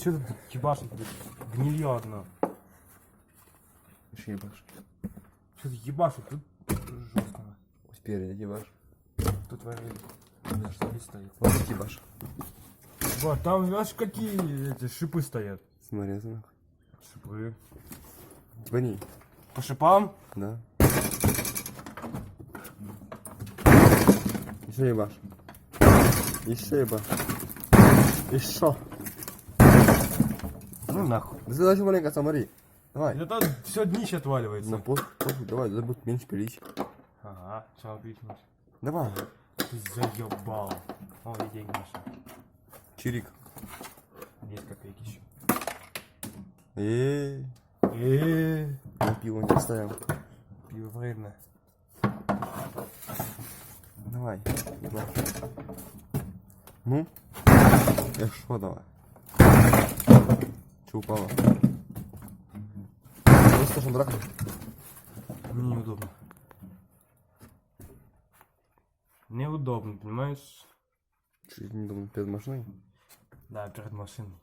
Что ты ебашишь, блядь? Гнилье одно. Что ебашь? Что ты ебашишь? Тут жестко. Спереди ебашь. Тут варили. Что здесь стоит? Вот тут ебашь. Вот, там, знаешь, какие эти шипы стоят? Смотри, это Шипы. Гони. По шипам? Да. Еще ебашь. Еще ебашь. Еще. Ну нахуй. Да задача маленько, смотри. Давай. Это все днище отваливается. На пол. Давай, забудь меньше пилить. Ага, что объяснить? Давай. Ты заебал. О, и деньги наши. Чирик. 10 копеек еще. На пиво не оставим. Пиво вредно. Давай. Ебашь. Ну? Что давай? Че упало? Просто что драка? Мне неудобно. Неудобно, понимаешь? Чуть не думал перед машиной. Да, перед машиной.